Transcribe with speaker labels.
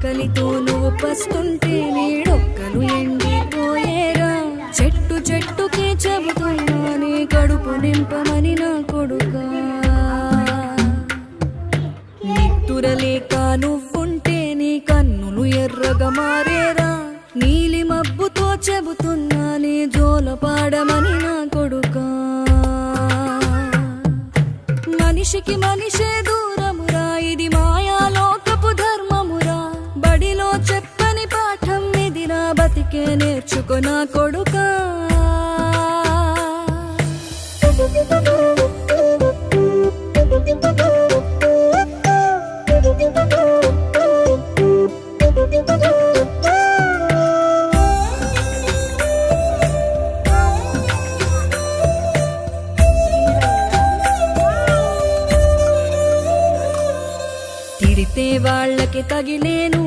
Speaker 1: కలితో నువ్వు పస్తుంటే నీడొక్కలు ఎండిపోయేరా చెట్టు చెట్టుకే చెబుతున్నా నీ కడుపు నింపమని నా కొడుకా నిత్తురలేక నువ్వుంటే నీ కన్నులు ఎర్రగా మారేరా నీలి మబ్బుతో చెబుతున్నా నీ జోల పాడమని నా కొడుకా మనిషికి మనిషే దూరమురా ఇది మాయాలోకపు ధర్మమురా బడిలో చెప్పని పాఠం ఇదిరా బతికే నేర్చుకో నా కొడుకా తిడితే వాళ్ళకి తగిలేను